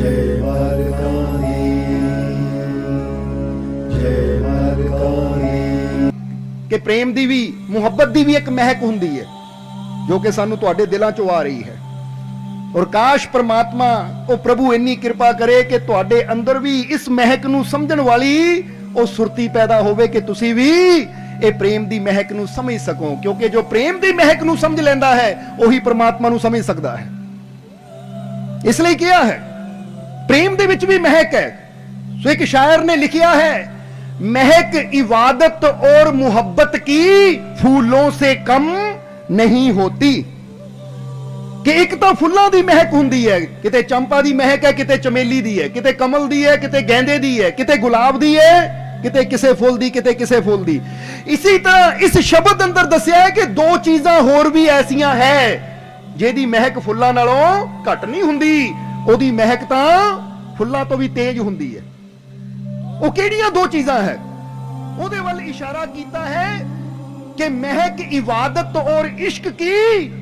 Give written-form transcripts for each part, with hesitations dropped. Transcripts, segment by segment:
जय मार्काई, जय मार्काई। कि प्रेम दी भी मुहब्बत दी भी एक महक हुंदी है जो कि सानू तुहाडे दिलां चों आ रही है। और काश परमात्मा ओ प्रभु इन्नी कृपा करे कि तुहाडे अंदर भी इस महक नू समझण वाली ओ सुरती पैदा होवे कि तुसी भी ए प्रेम दी महक नू समझ सको, क्योंकि जो प्रेम दी महक नू समझ लैंदा है ओही परमात्मा नू समझ सकदा है। इसलिए किया है प्रेम दे विच भी महक है। सो एक शायर ने लिखिया है, महक इबादत और मोहब्बत की फूलों से कम नहीं होती। कि एक तो फुल्लां दी महक हुंदी है, किते चंपा दी महक है, किते चमेली दी है, किते कमल दी है, किते गेंदे दी है, किते गुलाब दी है, किते किसे फुल दी, किते किसे फुल दी। इसी तरह इस शब्द अंदर दसिया है कि दो चीजां होर भी ऐसियां है जेदी महक फुल्लां नालों घट नहीं हुंदी, ओदी महक तां फुल्लां तो भी तेज हुंदी है। ਉਹ ਕਿਹੜੀਆਂ ਦੋ ਚੀਜ਼ਾਂ ਹੈ ਉਹਦੇ ਵੱਲ ਇਸ਼ਾਰਾ ਕੀਤਾ है कि महक इबादत और इश्क की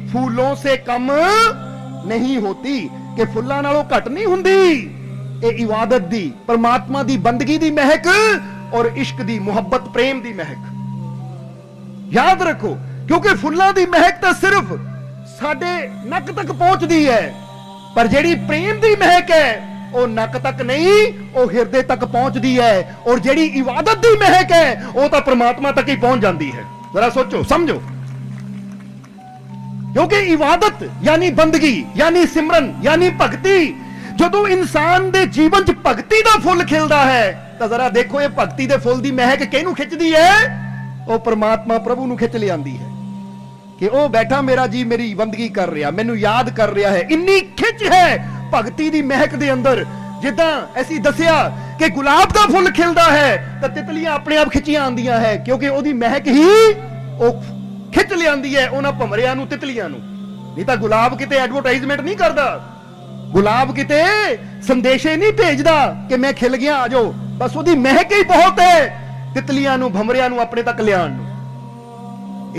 फूलों से कम नहीं होती। कि फुल्लां नालों घट नहीं हुंदी ਇਹ इबादत दी, परमात्मा दी बंदगी दी महक और इश्क दी मुहब्बत प्रेम दी महक। याद रखो, क्योंकि फुल्लां दी महक तो सिर्फ साडे नक तक पहुंचदी है, पर जेड़ी प्रेम दी महक है ਉਹ ਨੱਕ ਤੱਕ ਨਹੀਂ, ਉਹ ਹਿਰਦੇ ਤੱਕ ਪਹੁੰਚਦੀ ਹੈ। ਔਰ ਜਿਹੜੀ ਇਬਾਦਤ ਦੀ ਮਹਿਕ ਹੈ ਉਹ ਤਾਂ ਪ੍ਰਮਾਤਮਾ ਤੱਕ ਹੀ ਪਹੁੰਚ ਜਾਂਦੀ ਹੈ। ਜ਼ਰਾ ਸੋਚੋ ਸਮਝੋ, ਕਿਉਂਕਿ ਇਬਾਦਤ ਯਾਨੀ ਬੰਦਗੀ ਯਾਨੀ ਸਿਮਰਨ ਯਾਨੀ ਭਗਤੀ, ਜਦੋਂ ਇਨਸਾਨ ਦੇ ਜੀਵਨ 'ਚ ਭਗਤੀ ਦਾ ਫੁੱਲ ਖਿਲਦਾ ਹੈ ਤਾਂ ਜ਼ਰਾ ਦੇਖੋ ਇਹ ਭਗਤੀ ਦੇ ਫੁੱਲ ਦੀ ਮਹਿਕ ਕਿਹਨੂੰ ਖਿੱਚਦੀ ਹੈ? ਉਹ ਪ੍ਰਮਾਤਮਾ ਪ੍ਰਭੂ ਨੂੰ ਖਿੱਚ ਲਿਆਂਦੀ ਹੈ ਕਿ ਉਹ ਬੈਠਾ ਮੇਰਾ ਜੀ ਮੇਰੀ ਬੰਦਗੀ ਕਰ ਰਿਹਾ, ਮੈਨੂੰ ਯਾਦ ਕਰ ਰਿਹਾ ਹੈ। ਇੰਨੀ ਖਿੱਚ ਹੈ ਭਗਤੀ ਦੀ ਮਹਿਕ ਦੇ ਅੰਦਰ। ਜਿੱਦਾਂ ਅਸੀਂ ਦੱਸਿਆ ਕਿ ਗੁਲਾਬ ਦਾ ਫੁੱਲ ਖਿਲਦਾ ਹੈ ਤਾਂ ਤਿਤਲੀਆਂ ਆਪਣੇ ਆਪ ਖਿੱਚੀਆਂ ਆਉਂਦੀਆਂ ਹੈ, ਕਿਉਂਕਿ ਉਹਦੀ ਮਹਿਕ ਹੀ ਉਹ ਖਿੱਚ ਲਿਆਂਦੀ ਹੈ ਉਹਨਾਂ ਭਮਰਿਆਂ ਨੂੰ, ਤਿਤਲੀਆਂ ਨੂੰ। ਨਹੀਂ ਤਾਂ ਗੁਲਾਬ ਕਿਤੇ ਐਡਵਰਟਾਈਜ਼ਮੈਂਟ ਨਹੀਂ ਕਰਦਾ, ਗੁਲਾਬ ਕਿਤੇ ਸੰਦੇਸ਼ੇ ਨਹੀਂ ਭੇਜਦਾ ਕਿ ਮੈਂ ਖਿਲ ਗਿਆ ਆ ਜਾਓ। ਬਸ ਉਹਦੀ ਮਹਿਕ ਹੀ ਬਹੁਤ ਹੈ ਤਿਤਲੀਆਂ ਨੂੰ, ਭਮਰਿਆਂ ਨੂੰ ਆਪਣੇ ਤੱਕ ਲਿਆਉਣ ਨੂੰ।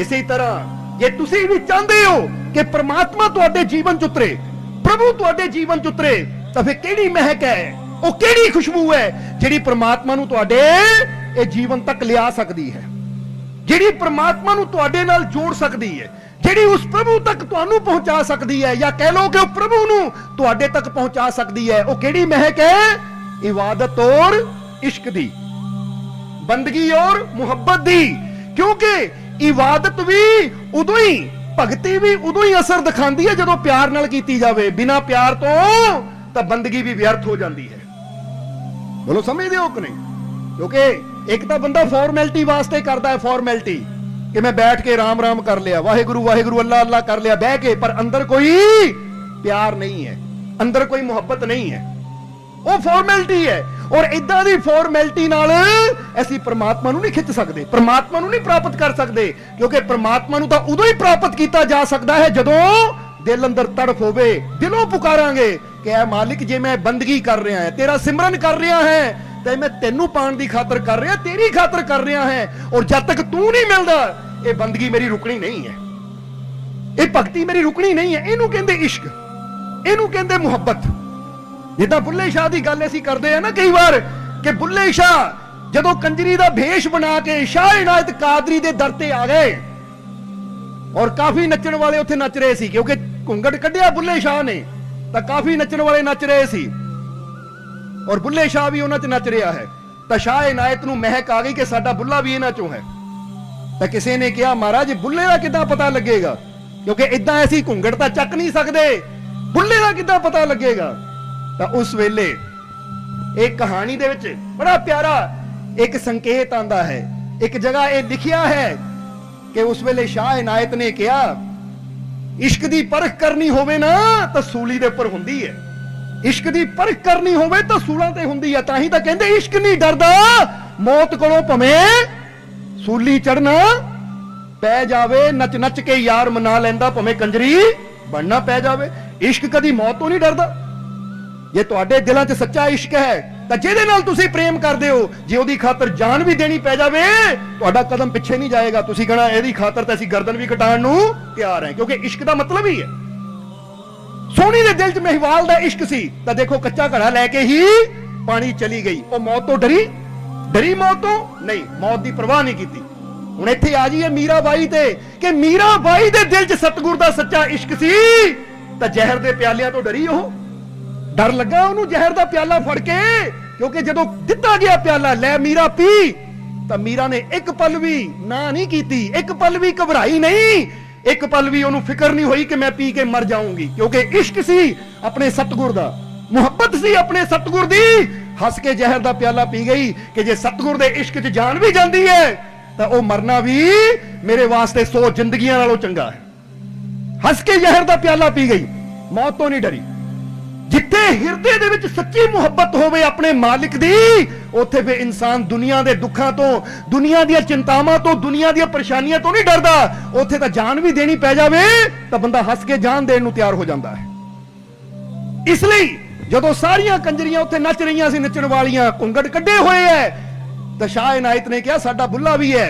ਇਸੇ ਤਰ੍ਹਾਂ ਜੇ ਤੁਸੀਂ ਵੀ ਚਾਹੁੰਦੇ ਹੋ ਕਿ ਪ੍ਰਮਾਤਮਾ ਤੁਹਾਡੇ ਜੀਵਨ 'ਚ ਉਤਰੇ, प्रभु तुहाडे जीवन च उतरे, तो फिर केड़ी महक है, वो केड़ी खुशबू है जिहड़ी परमात्मा नूं तुहाडे इह जीवन तक लिया सकदी है, जिहड़ी परमात्मा नूं तुहाडे नाल जोड़ सकदी है, जिहड़ी उस प्रभु तक तुहानूं पहुंचा सकदी है, या कह लो कि उस प्रभु नूं तुहाडे तक पहुंचा सकदी है। वो केड़ी महक है? इबादत और इश्क दी, बंदगी और मुहब्बत दी। क्योंकि इबादत भी उदों ही, भगती भी उदों ही असर दिखाती है जदों प्यार नाल कीती जावे। बिना प्यार तो तां बंदगी भी व्यर्थ हो जाती है। बोलो समझदे हो कि नहीं? क्योंकि एक तां बंदा फॉर्मैलिटी वास्ते करता है, फॉर्मैलिटी कि मैं बैठ के राम राम कर लिया, वाहेगुरु वाहेगुरु अल्लाह अल्लाह कर लिया बह के, पर अंदर कोई प्यार नहीं है, अंदर कोई मुहब्बत नहीं है, वो फॉर्मैलिटी है। और इदां दी फॉर्मैलिटी नाल ਅਸੀਂ परमात्मा ਨੂੰ नहीं खिच सकते, परमात्मा ਨੂੰ नहीं प्राप्त कर सकते। क्योंकि परमात्मा ਨੂੰ ਤਾਂ उदों ही प्राप्त किया जा सकता है जदों दिल अंदर तड़फ होवे, दिलों पुकारांगे कि ऐ मालिक जे मैं बंदगी कर रहा है, तेरा सिमरन कर रहा है, ते मैं तेनू पाण दी खातर कर रहा, तेरी खातर कर रहा है, और जब तक तू नहीं मिलदा ये बंदगी मेरी रुकनी नहीं है, ये भगती मेरी रुकनी नहीं है। इनू कहंदे इश्क, इनू कहंदे मुहब्बत। जिद्दां बुल्ले शाह की गल असीं करदे आ ना कई बार कि बुल्ले शाह जदों कंजरी दा भेष बना के शाह इनायत कादरी दे दर ते आ गए, और काफी नचण वाले उत्थे नच रहे सी, क्योंकि घुंघट कढ़िया बुल्ले शाह ने तां काफी नचण वाले नच रहे सी, और बुल्ले शाह भी उन्हां च नच रहा है। तां शाह इनायत नूं महक आ गई कि साडा बुल्ला भी इन्हां चों है। तां किसी ने कहा महाराज बुल्ले दा किदां पता लगेगा, क्योंकि इदां असीं घुंघट तां चक नहीं सकदे, बुल्ले दा किदां पता लगेगा? तां उस वेले एक कहानी दे विच बड़ा प्यारा एक संकेत आंदा है। एक जगह ये लिखिया है कि उस वेले शाह इनायत ने कहा इश्क दी परख करनी होवे ना तां सूली दे उपर हुंदी है, इश्क दी परख करनी होवे तां सूलां ते हुंदी है। तां ही तां कहंदे इश्क नहीं डरदा मौत कोलों, भवें सूली चढ़ना पै जावे, नच नच के यार मना लैंदा, भवें कंजरी बनना पै जावे। इश्क कदी मौत तो नहीं डरदा। जे तुहाडे दिलां 'च सच्चा इश्क है तां जिहदे नाल तुसीं प्रेम करदे हो, जे ओदी खातर जान भी देनी पै जावे तुहाडा कदम पिछे नहीं जाएगा। तुसीं कहना इहदी खातर तां असीं गर्दन भी कटाण नूं तैयार हैं, क्योंकि इश्क दा मतलब ही है। ਸੋਹਣੀ ਦੇ ਦਿਲ 'ਚ ਮਹਿਵਾਲ ਦਾ ਇਸ਼ਕ ਸੀ ਤਾਂ ਦੇਖੋ ਕੱਚਾ ਘੜਾ ਲੈ ਕੇ ਹੀ ਪਾਣੀ ਚਲੀ ਗਈ। ਉਹ ਮੌਤ ਤੋਂ ਡਰੀ ਮੌਤ ਤੋਂ ਨਹੀਂ, ਮੌਤ ਦੀ ਪਰਵਾਹ ਨਹੀਂ ਕੀਤੀ। ਹੁਣ ਇੱਥੇ ਆ ਜਾਈਏ ਮੀਰਾ ਬਾਈ ਤੇ, ਕਿ ਮੀਰਾ ਬਾਈ ਦੇ ਦਿਲ 'ਚ ਸਤਿਗੁਰ ਦਾ ਸੱਚਾ ਇਸ਼ਕ ਸੀ ਤਾਂ ਜ਼ਹਿਰ ਦੇ ਪਿਆਲਿਆਂ ਤੋਂ ਡਰੀ ਉਹ। ਡਰ ਲੱਗਾ ਉਹਨੂੰ ਜ਼ਹਿਰ ਦਾ ਪਿਆਲਾ ਫੜ ਕੇ, ਕਿਉਂਕਿ ਜਦੋਂ ਦਿੱਤਾ ਗਿਆ ਪਿਆਲਾ ਲੈ ਮੀਰਾ ਪੀ, ਤਾਂ ਮੀਰਾ ਨੇ ਇੱਕ ਪਲ ਵੀ ਨਾ ਨਹੀਂ ਕੀਤੀ, ਇੱਕ ਪਲ ਵੀ ਘਬਰਾਈ ਨਹੀਂ, ਇੱਕ ਪਲ ਵੀ ਉਹਨੂੰ ਫਿਕਰ ਨਹੀਂ ਹੋਈ ਕਿ ਮੈਂ ਪੀ ਕੇ ਮਰ ਜਾਊਂਗੀ, ਕਿਉਂਕਿ ਇਸ਼ਕ ਸੀ ਆਪਣੇ ਸਤਿਗੁਰ ਦਾ, ਮੁਹੱਬਤ ਸੀ ਆਪਣੇ ਸਤਿਗੁਰ ਦੀ। ਹੱਸ ਕੇ ਜ਼ਹਿਰ ਦਾ ਪਿਆਲਾ ਪੀ ਗਈ ਕਿ ਜੇ ਸਤਿਗੁਰ ਦੇ ਇਸ਼ਕ 'ਚ ਜਾਨ ਵੀ ਜਾਂਦੀ ਹੈ ਤਾਂ ਉਹ ਮਰਨਾ ਵੀ ਮੇਰੇ ਵਾਸਤੇ 100 ਜ਼ਿੰਦਗੀਆਂ ਨਾਲੋਂ ਚੰਗਾ ਹੈ। ਹੱਸ ਕੇ ਜ਼ਹਿਰ ਦਾ ਪਿਆਲਾ ਪੀ ਗਈ, ਮੌਤ ਤੋਂ ਨਹੀਂ ਡਰੀ। ਜਿੱਥੇ ਹਿਰਦੇ ਦੇ ਵਿੱਚ ਸੱਚੀ ਮੁਹੱਬਤ ਹੋਵੇ ਆਪਣੇ ਮਾਲਿਕ ਦੀ, ਉੱਥੇ ਫਿਰ ਇਨਸਾਨ ਦੁਨੀਆ ਦੇ ਦੁੱਖਾਂ ਤੋਂ, ਦੁਨੀਆ ਦੀਆਂ ਚਿੰਤਾਵਾਂ ਤੋਂ, ਦੁਨੀਆ ਦੀਆਂ ਪਰੇਸ਼ਾਨੀਆਂ ਤੋਂ ਨਹੀਂ ਡਰਦਾ। ਉੱਥੇ ਤਾਂ ਜਾਨ ਵੀ ਦੇਣੀ ਪੈ ਜਾਵੇ ਤਾਂ ਬੰਦਾ ਹੱਸ ਕੇ ਜਾਨ ਦੇਣ ਨੂੰ ਤਿਆਰ ਹੋ ਜਾਂਦਾ ਹੈ। ਇਸ ਲਈ ਜਦੋਂ ਸਾਰੀਆਂ ਕੰਜਰੀਆਂ ਉੱਥੇ ਨੱਚ ਰਹੀਆਂ ਸੀ, ਨੱਚਣ ਵਾਲੀਆਂ ਘੁੰਗਟ ਕੱਢੇ ਹੋਏ ਐ, ਤਾਂ ਸ਼ਾਹ ਇਨਾਇਤ ਨੇ ਕਿਹਾ ਸਾਡਾ ਬੁੱਲਾ ਵੀ ਹੈ,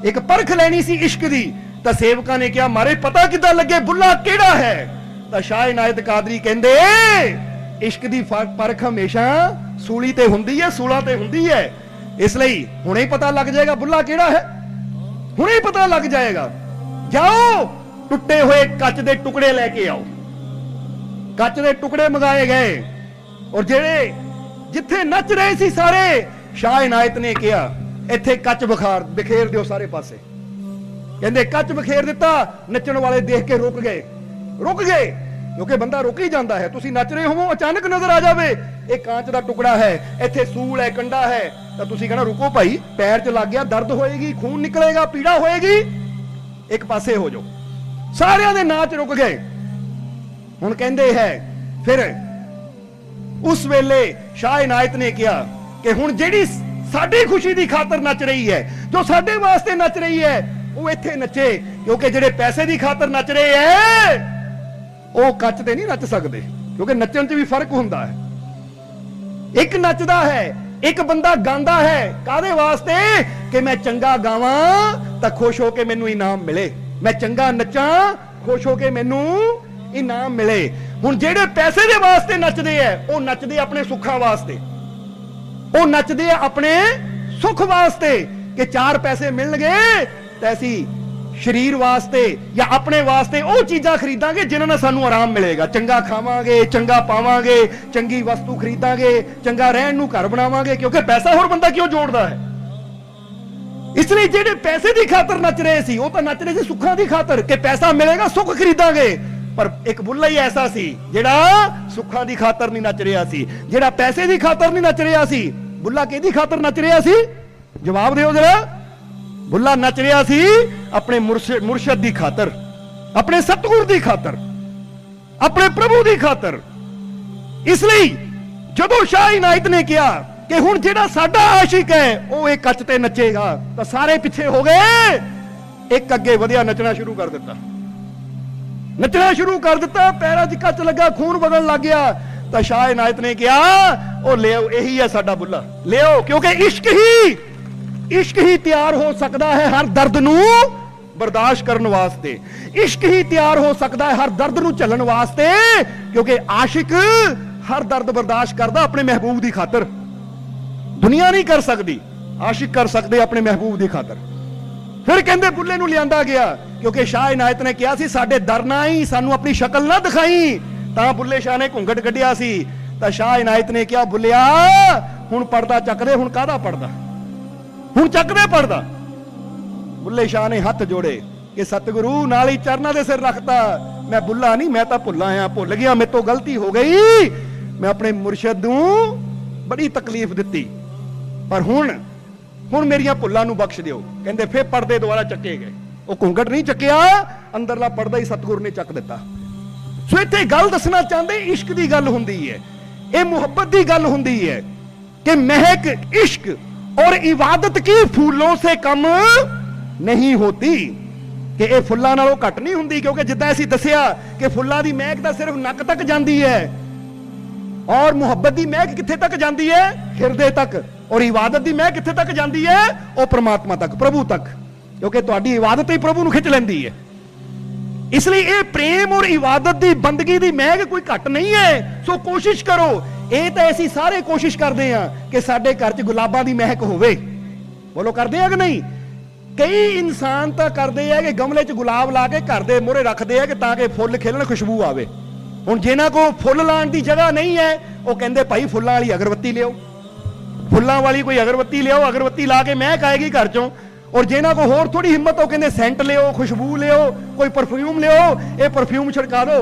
ਇੱਕ ਪਰਖ ਲੈਣੀ ਸੀ ਇਸ਼ਕ ਦੀ। ਤਾਂ ਸੇਵਕਾਂ ਨੇ ਕਿਹਾ ਮਾਰੇ ਪਤਾ ਕਿੱਦਾਂ ਲੱਗੇ ਬੁੱਲਾ ਕਿਹੜਾ ਹੈ? ਤਾਂ ਸ਼ਾਹ ਇਨਾਇਤ ਕਾਦਰੀ ਕਹਿੰਦੇ ਇਸ਼ਕ ਦੀ ਪਰਖ ਹਮੇਸ਼ਾ ਸੂਲੀ ਤੇ ਹੁੰਦੀ ਹੈ, ਸੂਲਾ ਤੇ ਹੁੰਦੀ ਹੈ। ਇਸ ਲਈ ਹੁਣੇ ਹੀ ਪਤਾ ਲੱਗ ਜਾਏਗਾ ਬੁੱਲਾ ਕਿਹੜਾ ਹੈ, ਹੁਣੇ ਹੀ ਪਤਾ ਲੱਗ ਜਾਏਗਾ। ਜਾਓ ਟੁੱਟੇ ਹੋਏ ਕੱਚ ਦੇ ਟੁਕੜੇ ਲੈ ਕੇ ਆਓ। ਕੱਚ ਦੇ ਟੁਕੜੇ ਮੰਗਾਏ ਗਏ ਔਰ ਜਿਹੜੇ ਜਿੱਥੇ ਨੱਚ ਰਹੇ ਸੀ ਸਾਰੇ, ਸ਼ਾਹ ਇਨਾਇਤ ਨੇ ਕਿਹਾ ਇੱਥੇ ਕੱਚ ਬਿਖੇਰ ਦਿਓ ਸਾਰੇ ਪਾਸੇ। ਕਹਿੰਦੇ ਕੱਚ ਬਿਖੇਰ ਦਿੱਤਾ। ਨੱਚਣ ਵਾਲੇ ਦੇਖ ਕੇ ਰੁਕ ਗਏ, ਕਿਉਂਕਿ ਬੰਦਾ ਰੁਕ ਹੀ ਜਾਂਦਾ ਹੈ। ਤੁਸੀਂ ਨੱਚ ਰਹੇ ਹੋਵੋ, ਅਚਾਨਕ ਨਜ਼ਰ ਆ ਜਾਵੇ ਇਹ ਕਾਂਚ ਦਾ ਟੁਕੜਾ ਹੈ, ਇੱਥੇ ਸੂਲ ਹੈ, ਕੰਡਾ ਹੈ, ਤਾਂ ਤੁਸੀਂ ਕਹਿਣਾ ਰੁਕੋ ਭਾਈ, ਪੈਰ 'ਚ ਲੱਗ ਗਿਆ, ਦਰਦ ਹੋਏਗੀ, ਖੂਨ ਨਿਕਲੇਗਾ, ਪੀੜਾ ਹੋਏਗੀ, ਇੱਕ ਪਾਸੇ ਹੋ ਜਾਓ। ਸਾਰਿਆਂ ਦੇ ਨਾਚ ਰੁਕ ਗਏ। ਹੁਣ ਕਹਿੰਦੇ ਹੈ ਫਿਰ ਉਸ ਵੇਲੇ ਸ਼ਾਹ ਇਨਾਇਤ ਨੇ ਕਿਹਾ ਕਿ ਹੁਣ ਜਿਹੜੀ ਸਾਡੀ ਖੁਸ਼ੀ ਦੀ ਖਾਤਰ ਨੱਚ ਰਹੀ ਹੈ, ਜੋ ਸਾਡੇ ਵਾਸਤੇ ਨੱਚ ਰਹੀ ਹੈ, ਉਹ ਇੱਥੇ ਨੱਚੇ, ਕਿਉਂਕਿ ਜਿਹੜੇ ਪੈਸੇ ਦੀ ਖਾਤਰ ਨੱਚ ਰਹੇ ਹੈ ਉਹ ਕੱਚ ਤੇ ਨਹੀਂ ਨੱਚ ਸਕਦੇ, ਕਿਉਂਕਿ ਨੱਚਣ 'ਚ ਵੀ ਫਰਕ ਹੁੰਦਾ ਹੈ। ਇੱਕ ਨੱਚਦਾ ਹੈ, ਇੱਕ ਬੰਦਾ ਗਾਉਂਦਾ ਹੈ, ਕਾਹਦੇ ਵਾਸਤੇ? ਕਿ ਮੈਂ ਚੰਗਾ ਗਾਵਾਂ ਤਾਂ ਖੁਸ਼ ਹੋ ਕੇ ਮੈਨੂੰ ਇਨਾਮ ਮਿਲੇ, ਮੈਂ ਚੰਗਾ ਨੱਚਾਂ ਖੁਸ਼ ਹੋ ਕੇ ਮੈਨੂੰ ਇਨਾਮ ਮਿਲੇ। ਹੁਣ ਜਿਹੜੇ ਪੈਸੇ ਦੇ ਵਾਸਤੇ ਨੱਚਦੇ ਐ, ਉਹ ਨੱਚਦੇ ਆਪਣੇ ਸੁੱਖਾਂ ਵਾਸਤੇ, ਉਹ ਨੱਚਦੇ ਆ ਆਪਣੇ ਸੁੱਖ ਵਾਸਤੇ ਕਿ 4 ਪੈਸੇ ਮਿਲਣਗੇ ਤਾਂ ਅਸੀਂ ਸਰੀਰ ਵਾਸਤੇ ਜਾਂ ਆਪਣੇ ਵਾਸਤੇ ਉਹ ਚੀਜ਼ਾਂ ਖਰੀਦਾਂਗੇ ਜਿਨ੍ਹਾਂ ਨਾਲ ਸਾਨੂੰ ਆਰਾਮ ਮਿਲੇਗਾ, ਚੰਗਾ ਖਾਵਾਂਗੇ, ਚੰਗਾ ਪਾਵਾਂਗੇ, ਚੰਗੀ ਵਸਤੂ ਖਰੀਦਾਂਗੇ, ਚੰਗਾ ਰਹਿਣ ਨੂੰ ਘਰ ਬਣਾਵਾਂਗੇ, ਕਿਉਂਕਿ ਪੈਸਾ ਹੋਰ ਬੰਦਾ ਕਿਉਂ ਜੋੜਦਾ ਹੈ। ਇਸ ਲਈ ਜਿਹੜੇ ਪੈਸੇ ਦੀ ਖਾਤਰ ਨੱਚ ਰਹੇ ਸੀ ਉਹ ਤਾਂ ਨੱਚ ਰਹੇ ਸੀ ਸੁੱਖਾਂ ਦੀ ਖਾਤਰ ਕਿ ਪੈਸਾ ਮਿਲੇਗਾ, ਸੁੱਖ ਖਰੀਦਾਂਗੇ। ਪਰ ਇੱਕ ਬੁੱਲਾ ਹੀ ਐਸਾ ਸੀ ਜਿਹੜਾ ਸੁੱਖਾਂ ਦੀ ਖਾਤਰ ਨਹੀਂ ਨੱਚ ਰਿਹਾ ਸੀ, ਜਿਹੜਾ ਪੈਸੇ ਦੀ ਖਾਤਰ ਨਹੀਂ ਨੱਚ ਰਿਹਾ ਸੀ। ਬੁੱਲਾ ਕਿਹਦੀ ਖਾਤਰ ਨੱਚ ਰਿਹਾ ਸੀ? ਜਵਾਬ ਦਿਓ ਜਰਾ। ਬੁੱਲਾ ਨੱਚ ਰਿਹਾ ਸੀ ਆਪਣੇ ਮੁਰਸ਼ਦ ਦੀ ਖਾਤਰ, ਆਪਣੇ ਸਤਿਗੁਰ ਦੀ ਖਾਤਰ, ਆਪਣੇ ਪ੍ਰਭੂ ਦੀ ਖਾਤਰ। ਇਸ ਲਈ ਜਦੋਂ ਸ਼ਾਹ ਇਨਾਇਤ ਨੇ ਕਿਹਾ ਕਿ ਹੁਣ ਜਿਹੜਾ ਸਾਡਾ ਆਸ਼ਿਕ ਹੈ ਉਹ ਇਹ ਕੱਚ ਤੇ ਨੱਚੇਗਾ, ਤਾਂ ਸਾਰੇ ਪਿੱਛੇ ਹੋ ਗਏ, ਇੱਕ ਅੱਗੇ ਵਧਿਆ, ਨੱਚਣਾ ਸ਼ੁਰੂ ਕਰ ਦਿੱਤਾ, ਨੱਚਣਾ ਸ਼ੁਰੂ ਕਰ ਦਿੱਤਾ। ਪੈਰਾਂ 'ਚ ਕੱਚ ਲੱਗਾ, ਖੂਨ ਵਗਣ ਲੱਗ ਗਿਆ। ਤਾਂ ਸ਼ਾਹ ਇਨਾਇਤ ਨੇ ਕਿਹਾ ਉਹ ਲਿਓ, ਇਹੀ ਹੈ ਸਾਡਾ ਬੁੱਲਾ, ਲਿਓ, ਕਿਉਂਕਿ ਇਸ਼ਕ ਹੀ ਤਿਆਰ ਹੋ ਸਕਦਾ ਹੈ ਹਰ ਦਰਦ ਨੂੰ ਬਰਦਾਸ਼ਤ ਕਰਨ ਵਾਸਤੇ, ਇਸ਼ਕ ਹੀ ਤਿਆਰ ਹੋ ਸਕਦਾ ਹੈ ਹਰ ਦਰਦ ਨੂੰ ਝੱਲਣ ਵਾਸਤੇ, ਕਿਉਂਕਿ ਆਸ਼ਿਕ ਹਰ ਦਰਦ ਬਰਦਾਸ਼ਤ ਕਰਦਾ ਆਪਣੇ ਮਹਿਬੂਬ ਦੀ ਖਾਤਰ। ਦੁਨੀਆ ਨਹੀਂ ਕਰ ਸਕਦੀ, ਆਸ਼ਿਕ ਕਰ ਸਕਦੇ ਆਪਣੇ ਮਹਿਬੂਬ ਦੀ ਖਾਤਰ। ਫਿਰ ਕਹਿੰਦੇ ਬੁੱਲੇ ਨੂੰ ਲਿਆਂਦਾ ਗਿਆ, ਕਿਉਂਕਿ ਸ਼ਾਹ ਇਨਾਇਤ ਨੇ ਕਿਹਾ ਸੀ ਸਾਡੇ ਦਰ ਨਾ ਹੀ, ਸਾਨੂੰ ਆਪਣੀ ਸ਼ਕਲ ਨਾ ਦਿਖਾਈ। ਤਾਂ ਬੁੱਲੇ ਸ਼ਾਹ ਨੇ ਘੁੰਗਟ ਕੱਢਿਆ ਸੀ। ਤਾਂ ਸ਼ਾਹ ਇਨਾਇਤ ਨੇ ਕਿਹਾ ਬੁੱਲਿਆ ਹੁਣ ਪਰਦਾ ਚੱਕ ਦੇ। ਹੁਣ ਕਾਹਦਾ ਪਰਦਾ? ਹੁਣ ਚੱਕ ਦੇ ਪਰਦਾ। ਬੁੱਲੇ ਸ਼ਾਹ ਨੇ ਹੱਥ ਜੋੜੇ ਕਿ ਸਤਿਗੁਰੂ, ਨਾਲ ਹੀ ਚਰਨਾਂ ਦੇ ਸਿਰ ਰੱਖਤਾ, ਮੈਂ ਬੁੱਲਾ ਨਹੀਂ, ਮੈਂ ਤਾਂ ਭੁੱਲਾ ਆ, ਭੁੱਲ ਗਿਆ, ਮੇਰੇ ਤੋਂ ਗਲਤੀ ਹੋ ਗਈ, ਮੈਂ ਆਪਣੇ ਮੁਰਸ਼ਦ ਨੂੰ ਬੜੀ ਤਕਲੀਫ ਦਿੱਤੀ, ਪਰ ਹੁਣ ਮੇਰੀਆਂ ਭੁੱਲਾਂ ਨੂੰ ਬਖਸ਼ ਦਿਓ। ਕਹਿੰਦੇ ਫਿਰ ਪਰਦੇ ਦੁਆਰਾ ਚੱਕੇ ਗਏ। ਉਹ ਘੁੰਗਟ ਨਹੀਂ ਚੱਕਿਆ, ਅੰਦਰਲਾ ਪਰਦਾ ਹੀ ਸਤਿਗੁਰ ਨੇ ਚੱਕ ਦਿੱਤਾ। ਸੋ ਇੱਥੇ ਗੱਲ ਦੱਸਣਾ ਚਾਹੁੰਦੇ ਇਸ਼ਕ ਦੀ ਗੱਲ ਹੁੰਦੀ ਹੈ, ਇਹ ਮੁਹੱਬਤ ਦੀ ਗੱਲ ਹੁੰਦੀ है कि महक इश्क और इबादत की फूलों से कम नहीं होती, कि ये फुल्लां नालों घट नहीं हुंदी, क्योंकि जिद्दां असीं दस्सिया कि फुल्लां दी महक तां सिर्फ नक तक जांदी है और मुहब्बत दी महक कित्थे तक जांदी है? हिरदे तक। और इबादत दी महक कित्थे तक जांदी है? वो परमात्मा तक, प्रभु तक, क्योंकि तुहाडी इबादत ही प्रभु नूं खिच लैंदी है। इसलिए ये प्रेम और इबादत दी बंदगी दी महक कोई घट नहीं है। सो कोशिश करो, ये तो ऐसी सारे कोशिश करते हैं कि साडे घर च गुलाबां दी महक होवे। बोलो करते हैं कि नहीं? कई इंसान तो करते हैं कि गमले च गुलाब ला के घर दे मोहरे रखते हैं कि ताकि फुल खिलन, खुशबू आवे। हुण जिन्हां को फुल लाण दी जगह नहीं है वो कहंदे भाई फुल्लां वाली अगरबत्ती लियाओ, फुल्लां वाली कोई अगरबत्ती लियाओ, अगरबत्ती ला के महक आएगी घर चों। और जिन्हां को होर थोड़ी हिम्मत हो कहंदे सेंट लियो, खुशबू लियो, कोई परफ्यूम लियो, ये परफ्यूम छिड़का दो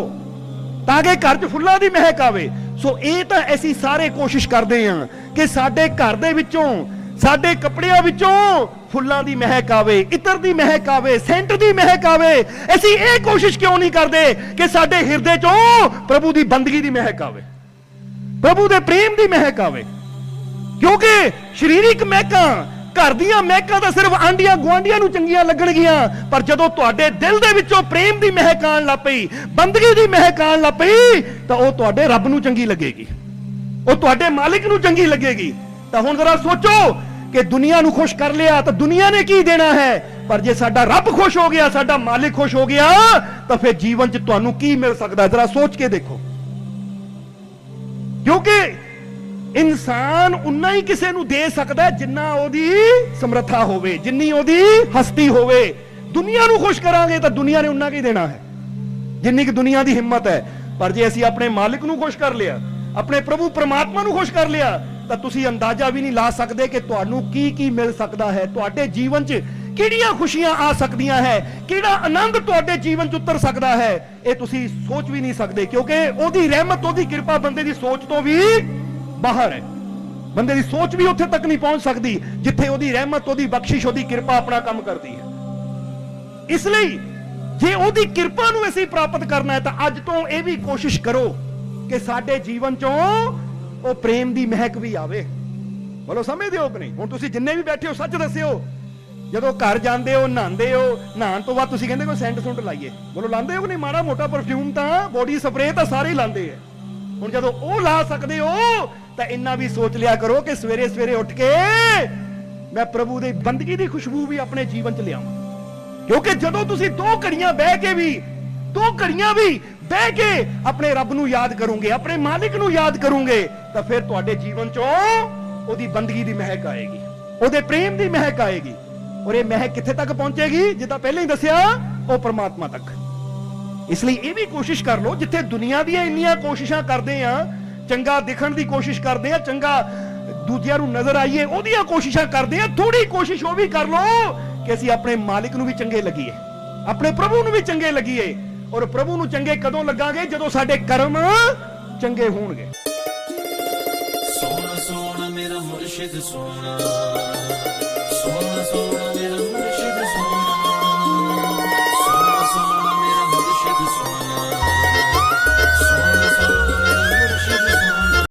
ताकि घर च फुल्लां दी महक आवे। सो ये तो ऐसी सारे कोशिश करते हैं कि साडे घर दे विचों, साडे कपड़ियां विचों फुल्लां दी महक आवे, इतर दी महक आवे, सेंट दी महक आवे। ऐसी ये कोशिश क्यों नहीं करते कि साडे हिरदे चों प्रभु दी बंदगी दी महक आवे, प्रभु दे प्रेम दी महक आवे। क्योंकि शरीरिक महकां, घर दीयां महकां तां सिर्फ आंडियां गुआंढियां नूं चंगियां लगणगीਆਂ, पर जदों तुहाडे दिल दे विचों प्रेम दी महक आण लग पई, बंदगी दी महक आण लग पई, तां ओह तुहाडे रब नूं चंगी लगेगी, ओह तुहाडे मालिक नूं चंगी लगेगी। तां हुण जरा सोचो कि दुनिया नूं खुश कर लिया तो दुनिया ने की देना है, पर जे साडा रब खुश हो गया, साडा मालिक खुश हो गया, तो फिर जीवन च तुहानूं की मिल सकदा है? जरा सोच के देखो। क्योंकि इंसान उन्ना ही किसी नूं दे सकदा है जिन्ना ओदी समर्था होवे, जिन्नी ओदी हस्ती होवे। दुनिया नूं खुश करांगे तो दुनिया ने उन्ना की देना है जिन्नी की दुनिया दी हिम्मत है। पर जे असीं अपने मालिक नूं खुश कर लिया, अपने प्रभु परमात्मा नूं खुश कर लिया, तो तुसीं अंदाजा भी नहीं ला सकदे कि तुहानूं की मिल सकदा है, तुहाडे जीवन च किहड़ियां खुशियां आ सकदियां है, किहड़ा आनंद तुहाडे जीवन च उतर सकदा है, ये तुसीं सोच भी नहीं सकदे। क्योंकि ओदी रहमत, ओदी कृपा बंदे दी सोच तो भी बाहर है। बंदे दी सोच भी उत्थे तक नहीं पहुंच सकती जिथे ओदी रहमत, ओदी बख्शिश, ओदी कृपा अपना काम करती है। इसलिए जे ओदी कृपा नूं असीं प्राप्त करना है तो अज तो यह भी कोशिश करो कि साडे जीवन चों ओ प्रेम दी महक भी आवे। बोलो समझदे हो कि नहीं? हुण तुसीं जिन्ने भी बैठे हो सच दस्सिओ, जदों घर जांदे हो, नहांदे हो, नहाण तो बाद तुसीं कहंदे कोई सेंट सुंट लाइए। बोलो लांदे हो कि नहीं? माड़ा मोटा परफ्यूम तां, बॉडी स्प्रे तां सारे ही लांदे है। हुण जदों ओह ला सकदे हो तो इन्ना भी सोच लिया करो कि सवेरे सवेरे उठ के मैं प्रभु दी बंदगी दी खुशबू भी अपने जीवन च लियावां। क्योंकि जदों तुसीं दो घड़ियां बह के अपने रब नूं याद करोगे, अपने मालिक नूं याद करोगे, तो फिर तुहाडे जीवन चों ओदी बंदगी दी महक आएगी, ओदे प्रेम दी महक आएगी। और ये महक कित्थे तक पहुंचेगी? जिद्दां पहले ही दस्सिया, ओ परमात्मा तक। इसलिए ये भी कोशिश कर लो, जिथे दुनिया दी इन्नियां कोशिशां करदे आ, चंगा दिखण दी कोशिश करदे आ, चंगा दूजियां नूं नजर आईए ओदियां कोशिशां करदे आ, थोड़ी कोशिश वो भी कर लो कि असीं अपने मालिक नूं भी चंगे लगीए, अपने प्रभु नूं भी चंगे लगीए। और प्रभु नूं चंगे कदों लगांगे? जदों साडे कर्म चंगे होणगे। सोना सोना मेरा मुर्शिद सोना, सोना सोना